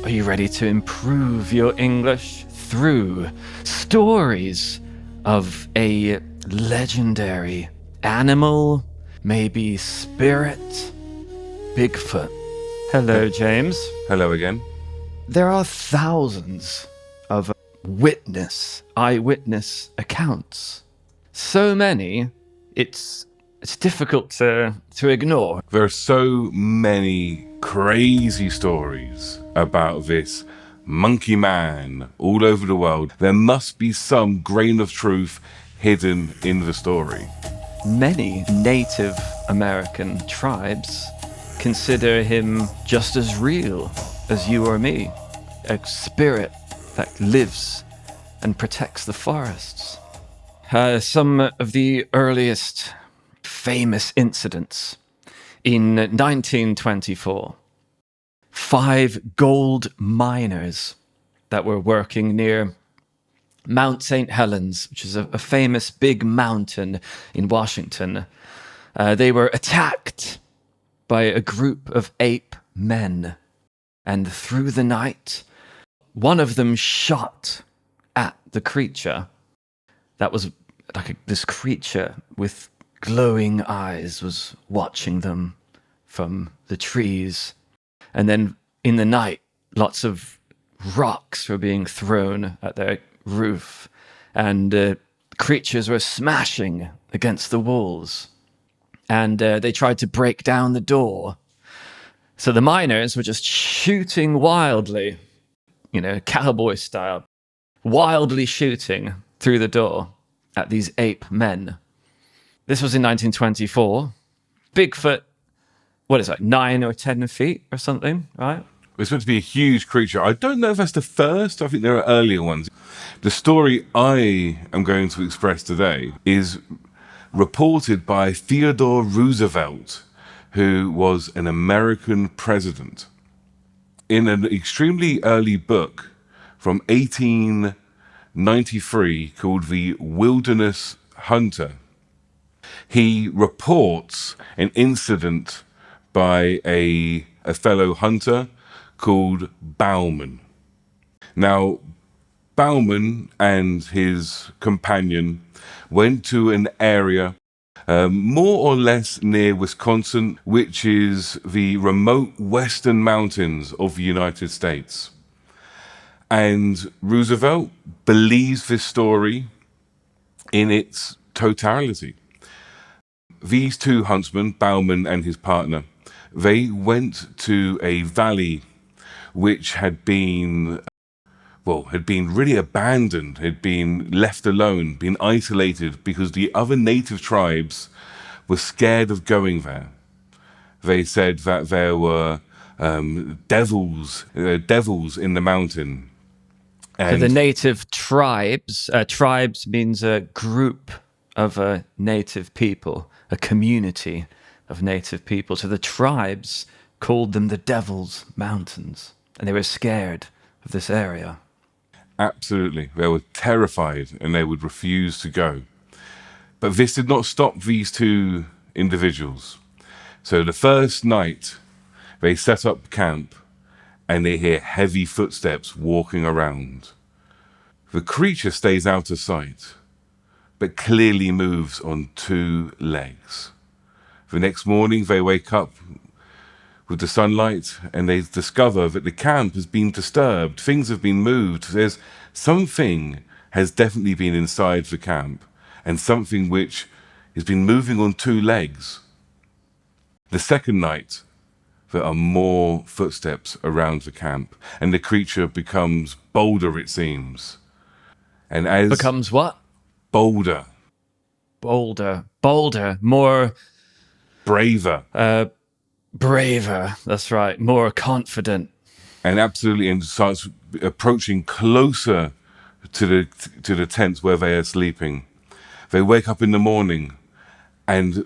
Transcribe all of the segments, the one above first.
Are you ready to improve your English through stories of a legendary animal, maybe spirit, Bigfoot? Hello, James. Hello again. There are thousands of eyewitness accounts. So many, it's difficult to ignore. There are so many crazy stories about this monkey man all over the world. There must be some grain of truth hidden in the story. Many Native American tribes consider him just as real as you or me, a spirit that lives and protects the forests. Some of the earliest famous incidents. In 1924, 5 gold miners that were working near Mount St. Helens, which is a famous big mountain in Washington, they were attacked by a group of ape men. And through the night, one of them shot at the creature. That was like this creature with glowing eyes was watching them from the trees. And then in the night, lots of rocks were being thrown at their roof, and creatures were smashing against the walls. And they tried to break down the door. So the miners were just shooting wildly, cowboy style, wildly shooting through the door at these ape men. This was in 1924. Bigfoot, what is it, 9 or 10 feet or something, right? It's meant to be a huge creature. I don't know if that's the first. I think there are earlier ones. The story I am going to express today is reported by Theodore Roosevelt, who was an American president. In an extremely early book from 1893 called The Wilderness Hunter, he reports an incident by a fellow hunter called Bauman. Now, Bauman and his companion went to an area more or less near Wisconsin, which is the remote western mountains of the United States. And Roosevelt believes this story in its totality. These 2 huntsmen, Bauman and his partner, they went to a valley which had been really abandoned, had been left alone, been isolated because the other native tribes were scared of going there. They said that there were devils in the mountain. So the native tribes means a group of native people, a community of native people. So the tribes called them the Devil's Mountains, and they were scared of this area. Absolutely. They were terrified and they would refuse to go. But this did not stop these 2 individuals. So the first night, they set up camp and they hear heavy footsteps walking around. The creature stays out of sight, but clearly moves on 2 legs. The next morning, they wake up with the sunlight and they discover that the camp has been disturbed. Things have been moved. There's something has definitely been inside the camp, and something which has been moving on 2 legs. The second night, there are more footsteps around the camp, and the creature becomes bolder, it seems. And as becomes what? Bolder. Bolder, more braver. Braver, that's right, more confident. And absolutely, and starts approaching closer to the tent where they are sleeping. They wake up in the morning, and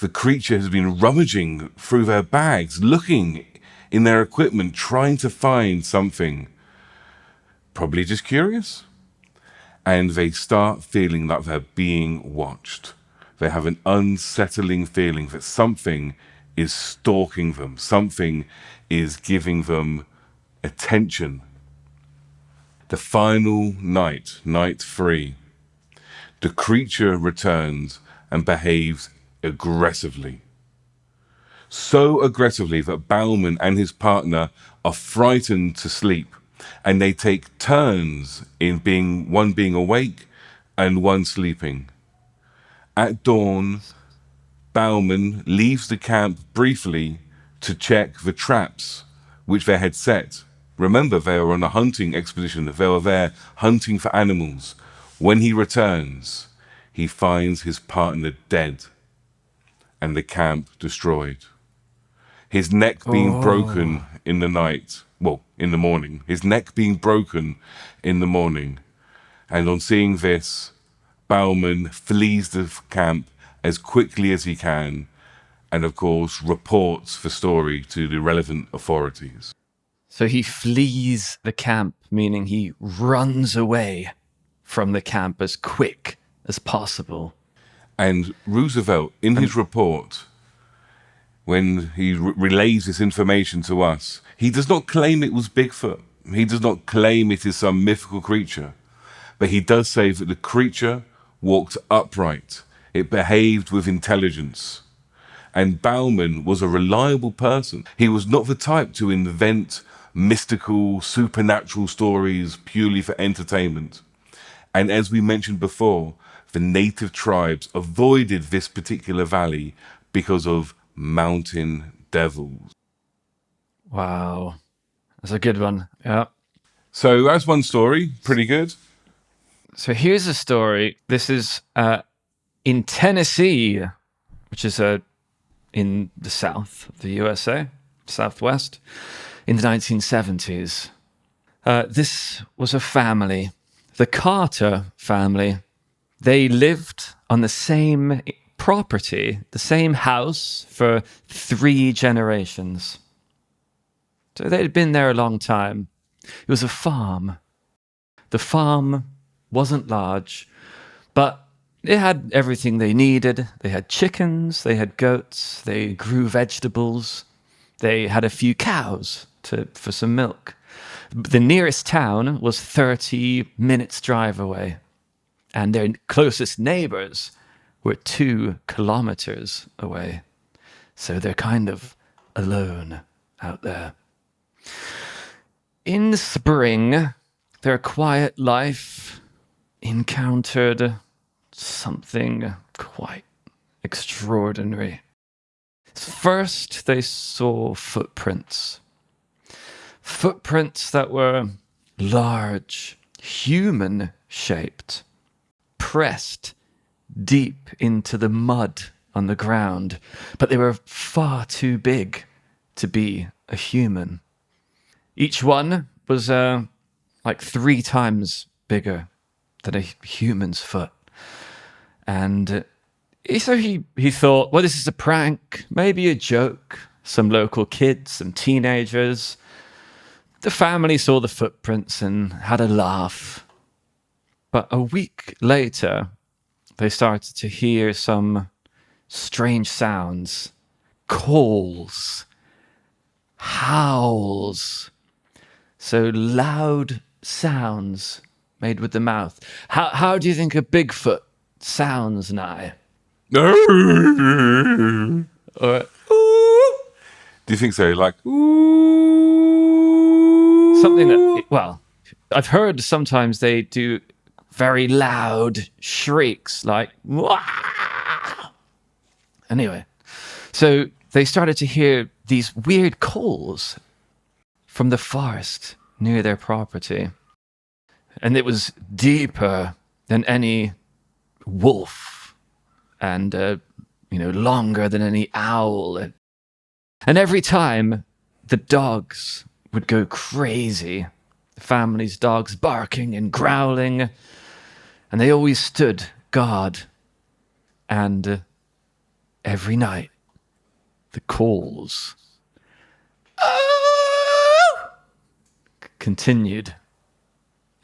the creature has been rummaging through their bags, looking in their equipment, trying to find something. Probably just curious. And they start feeling like they're being watched. They have an unsettling feeling that something is stalking them. Something is giving them attention. The final night, night 3, the creature returns and behaves aggressively. So aggressively that Bauman and his partner are frightened to sleep, and they take turns in one being awake and one sleeping. At dawn, Bauman leaves the camp briefly to check the traps which they had set. Remember, they were on a hunting expedition. They were there hunting for animals. When he returns, he finds his partner dead and the camp destroyed. His neck being broken in the night. Well, in the morning. His neck being broken in the morning. And on seeing this, Bauman flees the camp as quickly as he can and, of course, reports the story to the relevant authorities. So he flees the camp, meaning he runs away from the camp as quick as possible. And Roosevelt, in his report, when he relays this information to us, he does not claim it was Bigfoot. He does not claim it is some mythical creature. But he does say that the creature walked upright. It behaved with intelligence. And Bauman was a reliable person. He was not the type to invent mystical, supernatural stories purely for entertainment. And as we mentioned before, the native tribes avoided this particular valley because of mountain devils. Wow. That's a good one. Yeah. So that's one story. Pretty good. So here's a story. This is in Tennessee, which is in the south of the USA, southwest, in the 1970s. This was a family, the Carter family. They lived on the same property, the same house for 3 generations. So they'd been there a long time. It was a farm. The farm wasn't large, but it had everything they needed. They had chickens, they had goats, they grew vegetables, they had a few cows for some milk. The nearest town was 30 minutes drive away, and their closest neighbors were 2 kilometers away. So they're kind of alone out there. In the spring, their quiet life encountered something quite extraordinary. First, they saw footprints. Footprints that were large, human-shaped, pressed deep into the mud on the ground, but they were far too big to be a human. Each one was like 3 times bigger than a human's foot. And so he thought, well, this is a prank, maybe a joke. Some local kids, some teenagers. The family saw the footprints and had a laugh. But a week later, they started to hear some strange sounds, calls, howls. So loud sounds made with the mouth. How do you think a Bigfoot sounds, Nye? Or Do you think so? Like, ooh. something that, well, I've heard sometimes they do very loud shrieks, like, wah! Anyway, so they started to hear these weird calls from the forest near their property. And it was deeper than any wolf and, longer than any owl. And every time the dogs would go crazy, the family's dogs barking and growling, and they always stood guard. And every night, the calls continued,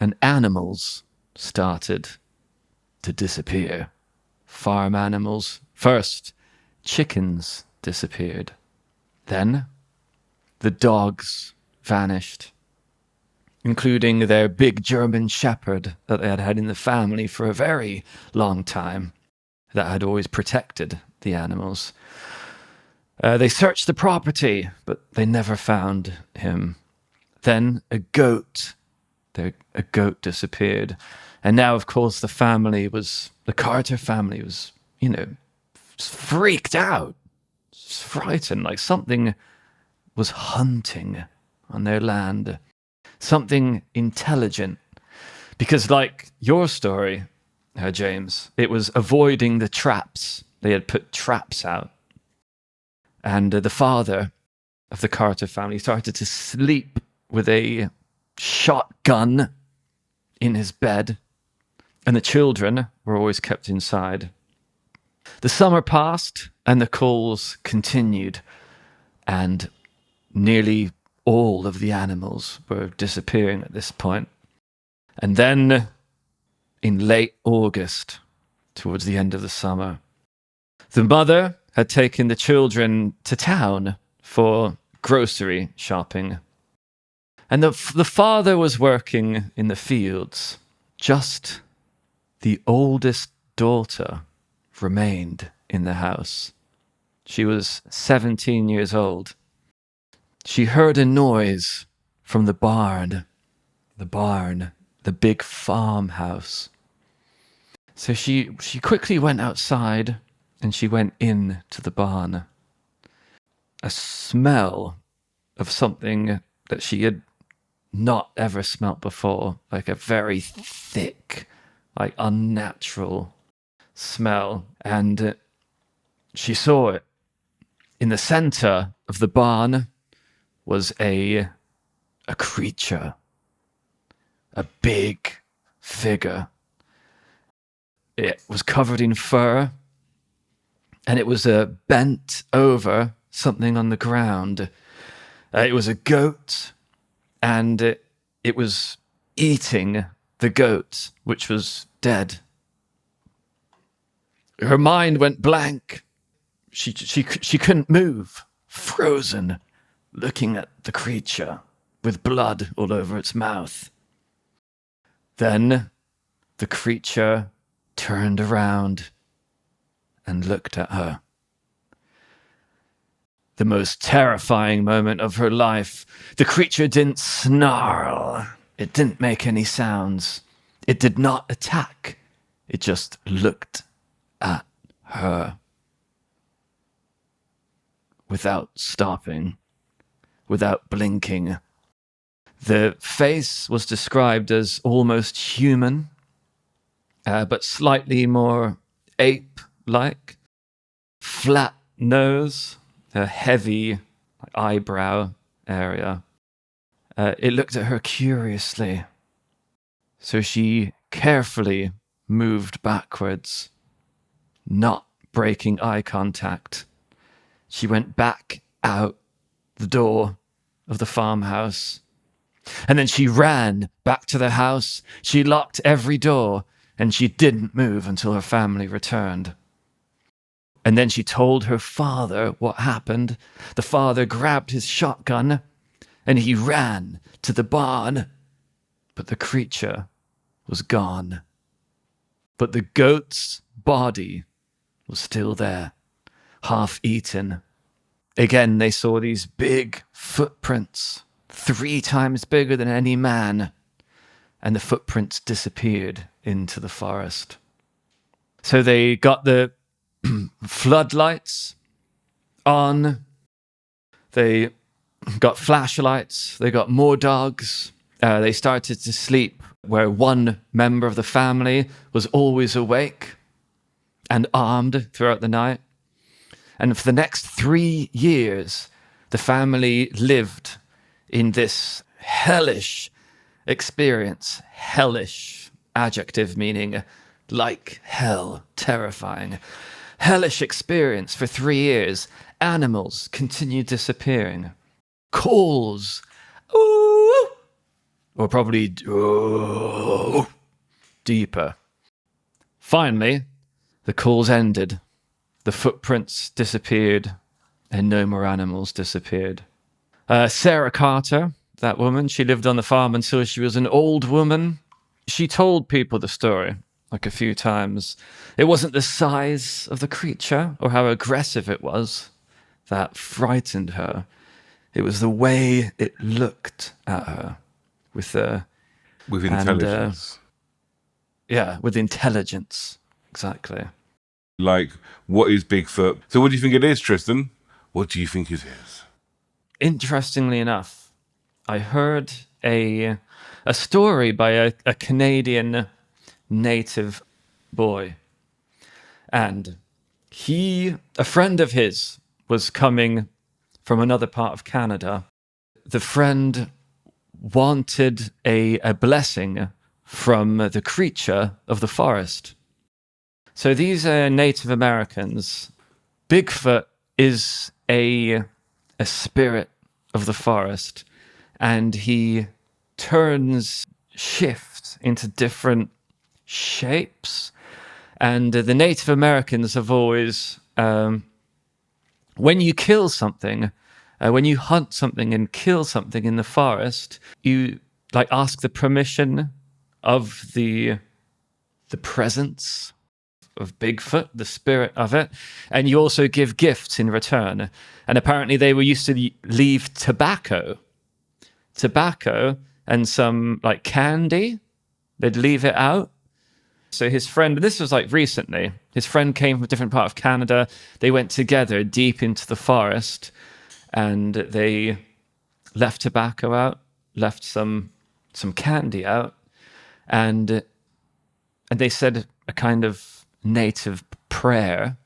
and animals started to disappear. Farm animals. First, chickens disappeared. Then, the dogs vanished. including their big German shepherd that they had had in the family for a very long time, that had always protected the animals. They searched the property, but they never found him. Then a goat disappeared. And now, of course, the Carter family was, freaked out, frightened, like something was hunting on their land, something intelligent. Because like your story, James, it was avoiding the traps. They had put traps out. And the father of the Carter family started to sleep with a shotgun in his bed, and the children were always kept inside. The summer passed, and the calls continued, and nearly all of the animals were disappearing at this point. And then, in late August, towards the end of the summer, the mother had taken the children to town for grocery shopping. And the father was working in the fields. Just the oldest daughter remained in the house. She was 17 years old. She heard a noise from the barn, the big farmhouse. So she quickly went outside and she went in to the barn. A smell of something that she had not ever smelt before, like a very thick, like unnatural smell. And she saw it. In the center of the barn was a creature, a big figure. It was covered in fur, and it was bent over something on the ground. It was a goat, and it was eating the goat, which was dead. Her mind went blank. She couldn't move, frozen, looking at the creature with blood all over its mouth. Then the creature turned around and looked at her. The most terrifying moment of her life. The creature didn't snarl. It didn't make any sounds. It did not attack. It just looked at her. Without stopping, without blinking. The face was described as almost human, but slightly more ape-like. Flat nose, a heavy eyebrow area. It looked at her curiously. So she carefully moved backwards, not breaking eye contact. She went back out the door of the farmhouse. And then she ran back to the house. She locked every door, and she didn't move until her family returned. And then she told her father what happened. The father grabbed his shotgun, and he ran to the barn. But the creature was gone. But the goat's body was still there, half eaten. Again, they saw these big footprints, 3 times bigger than any man, and the footprints disappeared into the forest. So they got the floodlights on, they got flashlights, they got more dogs. They started to sleep where one member of the family was always awake and armed throughout the night. And for the next 3 years, the family lived in this hellish experience. Hellish, adjective meaning like hell, terrifying. Hellish experience for 3 years. Animals continued disappearing. Calls, ooh, or probably ooh, deeper. Finally, the calls ended. The footprints disappeared, and no more animals disappeared. Sarah Carter that woman. She lived on the farm until she was an old woman. She told people the story like a few times. It wasn't the size of the creature or how aggressive it was that frightened her. It was the way it looked at her with the With and intelligence. yeah, with intelligence. Exactly. Like, what is Bigfoot? So what do you think it is, Tristan? What do you think it is? Interestingly enough, I heard a story by a Canadian native boy, and a friend of his was coming from another part of Canada. The friend wanted a blessing from the creature of the forest. So these Native Americans, Bigfoot is a spirit of the forest, and he shifts into different shapes. And the Native Americans have always, when you kill something, when you hunt something and kill something in the forest, you like ask the permission of the presence of Bigfoot, the spirit of it, and you also give gifts in return. And apparently they were used to leave tobacco and some like candy. They'd leave it out. So his friend, this was like recently, his friend came from a different part of Canada. They went together deep into the forest and they left tobacco out, left some candy out, and they said a kind of native prayer.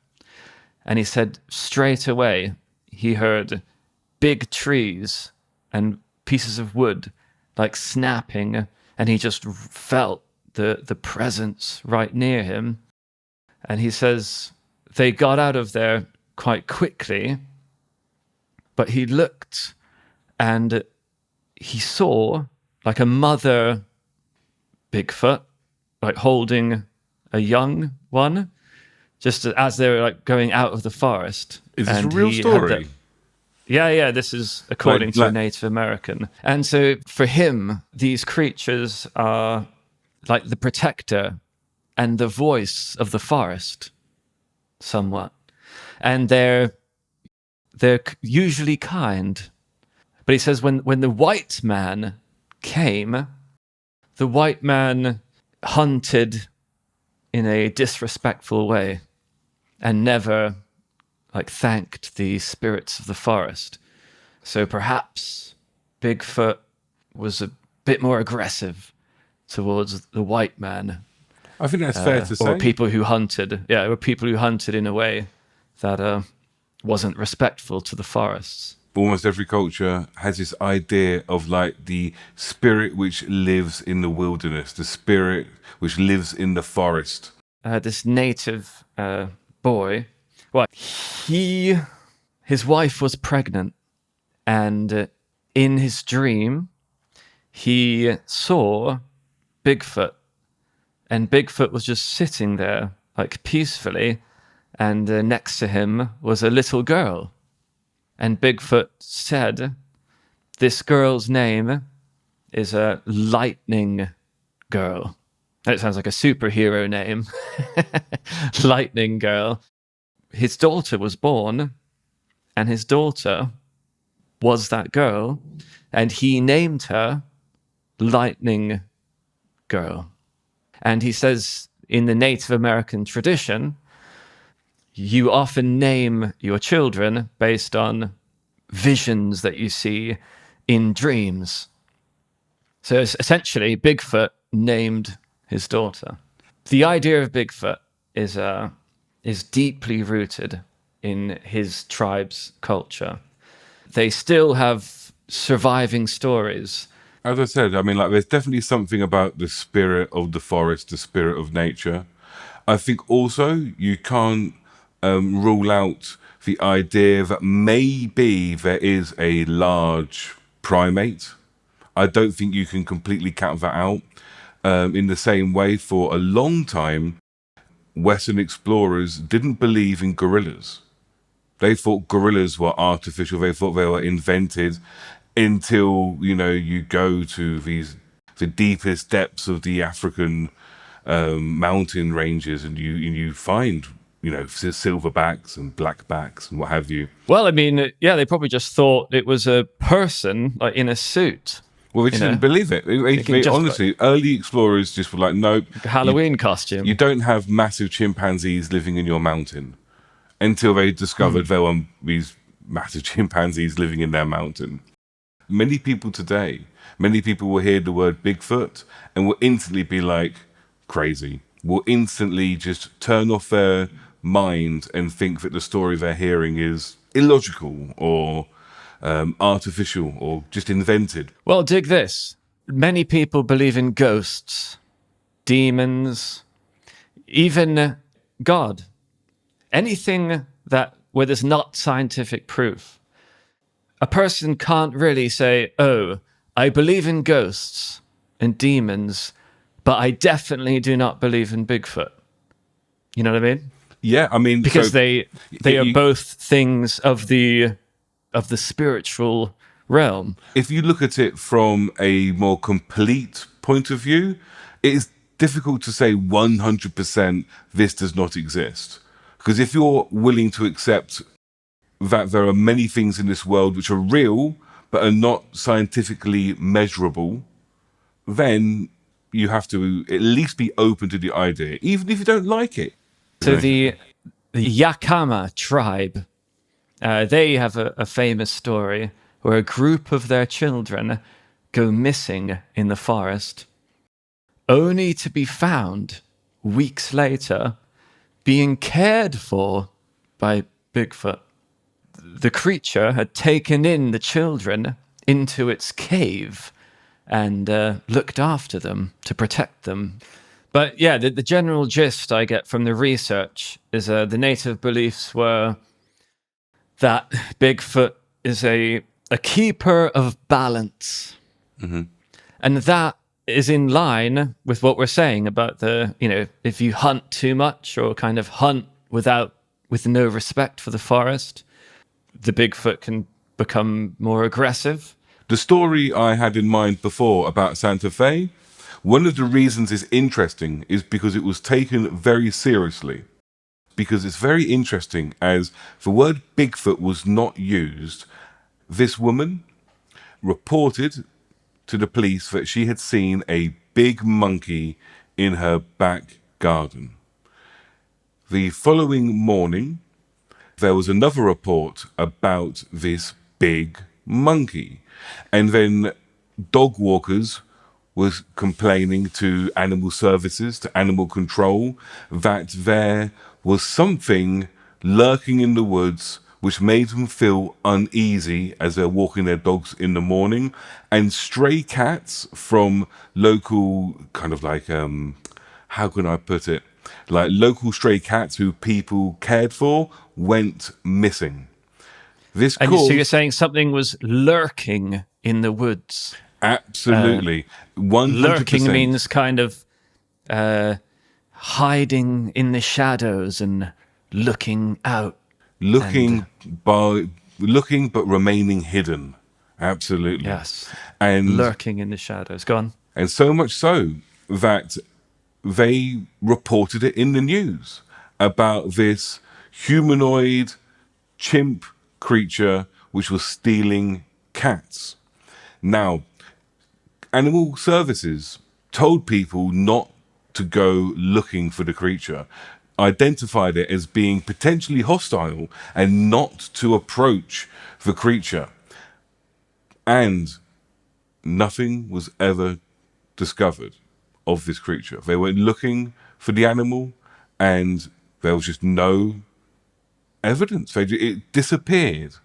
And he said straight away he heard big trees and pieces of wood like snapping, and he just felt the presence right near him. And he says they got out of there quite quickly, but he looked and he saw like a mother Bigfoot like holding a young one just as they were like going out of the forest. Is this And a real he had story? Yeah, this is according to a Like- Native American. And so for him, these creatures are like the protector and the voice of the forest, somewhat. And they're usually kind. But he says when the white man came, the white man hunted in a disrespectful way and never like thanked the spirits of the forest. So perhaps Bigfoot was a bit more aggressive towards the white man, I think that's fair to say. or people who hunted. Yeah, or people who hunted in a way that wasn't respectful to the forests. Almost every culture has this idea of like the spirit which lives in the wilderness, the spirit which lives in the forest. This native boy, well, his wife was pregnant, and in his dream, he saw Bigfoot, and Bigfoot was just sitting there, like peacefully, and next to him was a little girl. And Bigfoot said, "This girl's name is a Lightning Girl." That sounds like a superhero name. Lightning Girl. His daughter was born, and his daughter was that girl, and he named her Lightning Girl. And he says in the Native American tradition, you often name your children based on visions that you see in dreams. So essentially, Bigfoot named his daughter. The idea of Bigfoot is deeply rooted in his tribe's culture. They still have surviving stories. As I said, I mean, like, there's definitely something about the spirit of the forest, the spirit of nature. I think also you can't rule out the idea that maybe there is a large primate. I don't think you can completely count that out. In the same way, for a long time, Western explorers didn't believe in gorillas. They thought gorillas were artificial. They thought they were invented. until, you go to the deepest depths of the African mountain ranges, and you find, silverbacks and blackbacks and what have you. Well, I mean, yeah, they probably just thought it was a person like in a suit. Well, they just didn't believe it. They just honestly, early explorers just were like, nope. Halloween costume. You don't have massive chimpanzees living in your mountain, until they discovered there were these massive chimpanzees living in their mountain. Many people will hear the word Bigfoot and will instantly be like, crazy. Will instantly just turn off their mind and think that the story they're hearing is illogical or artificial or just invented. Well, dig this. Many people believe in ghosts, demons, even God. Anything where there's not scientific proof. A person can't really say, oh, I believe in ghosts and demons, but I definitely do not believe in Bigfoot. You know what I mean? Yeah, I mean, because they are both things of the spiritual realm. If you look at it from a more complete point of view, it is difficult to say 100% this does not exist. Because if you're willing to accept that there are many things in this world which are real but are not scientifically measurable, then you have to at least be open to the idea, even if you don't like it. So the Yakama tribe, they have a famous story where a group of their children go missing in the forest, only to be found weeks later being cared for by Bigfoot. The creature had taken in the children into its cave and looked after them to protect them. But yeah, the general gist I get from the research is the native beliefs were that Bigfoot is a keeper of balance. Mm-hmm. And that is in line with what we're saying about if you hunt too much or kind of hunt with no respect for the forest, the Bigfoot can become more aggressive. The story I had in mind before about Santa Fe, one of the reasons it's interesting is because it was taken very seriously. Because it's very interesting, as the word Bigfoot was not used, this woman reported to the police that she had seen a big monkey in her back garden. The following morning, there was another report about this big monkey. And then dog walkers was complaining to animal services, to animal control, that there was something lurking in the woods which made them feel uneasy as they're walking their dogs in the morning. And stray cats from local kind of like, how can I put it? Like local stray cats who people cared for went missing. So you're saying something was lurking in the woods? Absolutely. 100%. Lurking means kind of hiding in the shadows and looking out. Looking but remaining hidden. Absolutely. Yes. And lurking in the shadows. Go on. And so much so that they reported it in the news about this humanoid chimp creature which was stealing cats. Now, animal services told people not to go looking for the creature, identified it as being potentially hostile and not to approach the creature. And nothing was ever discovered of this creature. They went looking for the animal and there was just no evidence. It disappeared.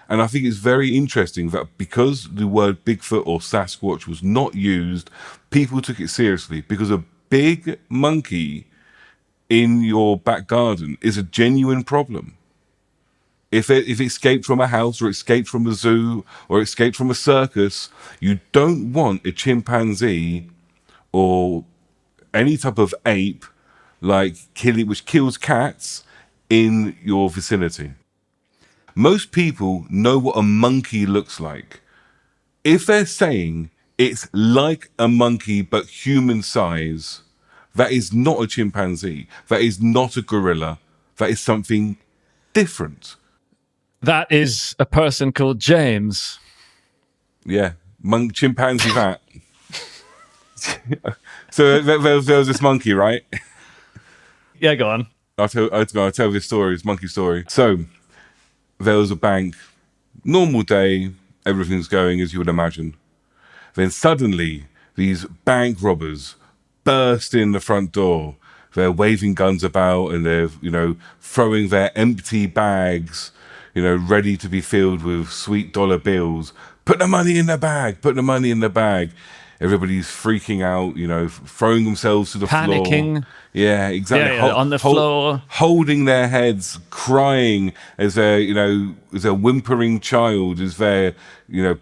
And I think it's very interesting that because the word Bigfoot or Sasquatch was not used, people took it seriously, because a big monkey in your back garden is a genuine problem. If it escaped from a house or escaped from a zoo or escaped from a circus, you don't want a chimpanzee or any type of ape which kills cats in your vicinity. Most people know what a monkey looks like. If they're saying it's like a monkey but human size, that is not a chimpanzee. That is not a gorilla. That is something different. That is a person called James. Yeah, chimpanzee that. So there was this monkey, right? Yeah, go on. I'll tell this story, this monkey story. So there was a bank, normal day, everything's going as you would imagine. Then suddenly, these bank robbers burst in the front door. They're waving guns about and they're, throwing their empty bags, ready to be filled with sweet dollar bills. Put the money in the bag, put the money in the bag. Everybody's freaking out, throwing themselves to the floor. Panicking. Yeah, exactly. Yeah, on the floor. Holding their heads, crying as as a whimpering child is there,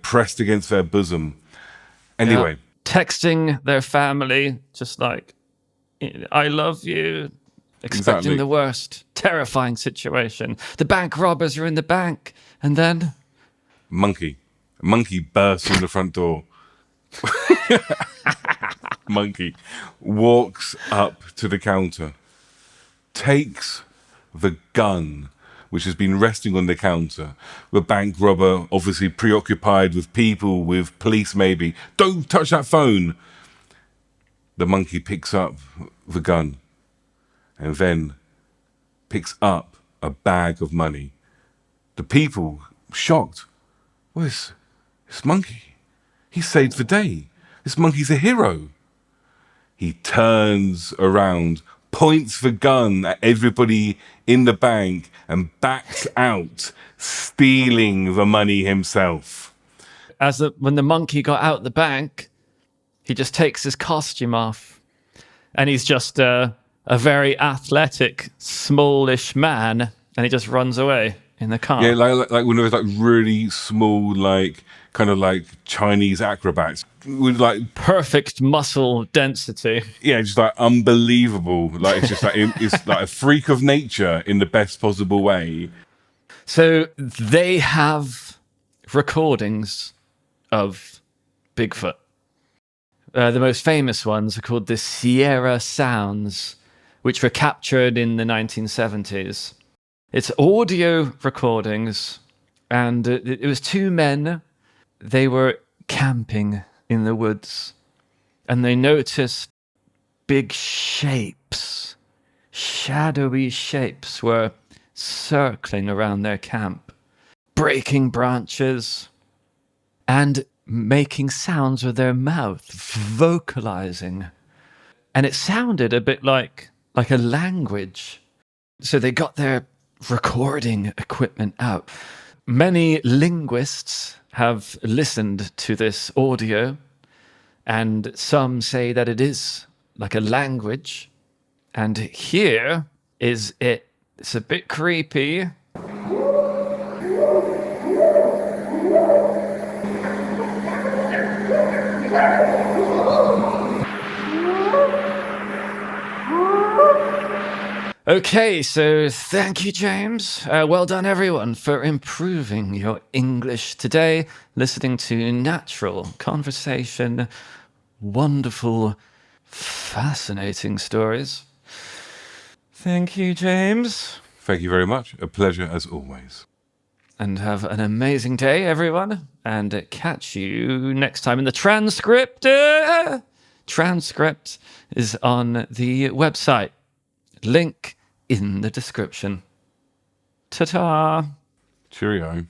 pressed against their bosom. Anyway. Yeah. Texting their family, just like, I love you. Expecting Exactly. the worst. Terrifying situation. The bank robbers are in the bank. And then... Monkey bursts in the front door. Monkey walks up to the counter, takes the gun, which has been resting on the counter. The bank robber, obviously preoccupied with people, with police maybe. Don't touch that phone. The monkey picks up the gun and then picks up a bag of money. The people, shocked. Where's this monkey? He saved the day. This monkey's a hero. He turns around, points the gun at everybody in the bank and backs out, stealing the money himself. When the monkey got out the bank, he just takes his costume off. And he's just a very athletic, smallish man. And he just runs away in the car. Yeah, like one of those really small, kind of like Chinese acrobats with perfect muscle density. Yeah, just unbelievable. It's just it's like a freak of nature in the best possible way. So they have recordings of Bigfoot. The most famous ones are called the Sierra Sounds, which were captured in the 1970s. It's audio recordings, and it was two men. They were camping in the woods, and they noticed big shapes, shadowy shapes were circling around their camp, breaking branches and making sounds with their mouth, vocalizing. And it sounded a bit like a language. So they got their recording equipment out. Many linguists have listened to this audio, and some say that it is like a language. And here is it. It's a bit creepy. Okay, so thank you, James. Well done, everyone, for improving your English today, listening to natural conversation, wonderful, fascinating stories. Thank you, James. Thank you very much. A pleasure as always. And have an amazing day, everyone. And catch you next time in the transcript. Transcript is on the website. Link in the description. Ta-ta. Cheerio.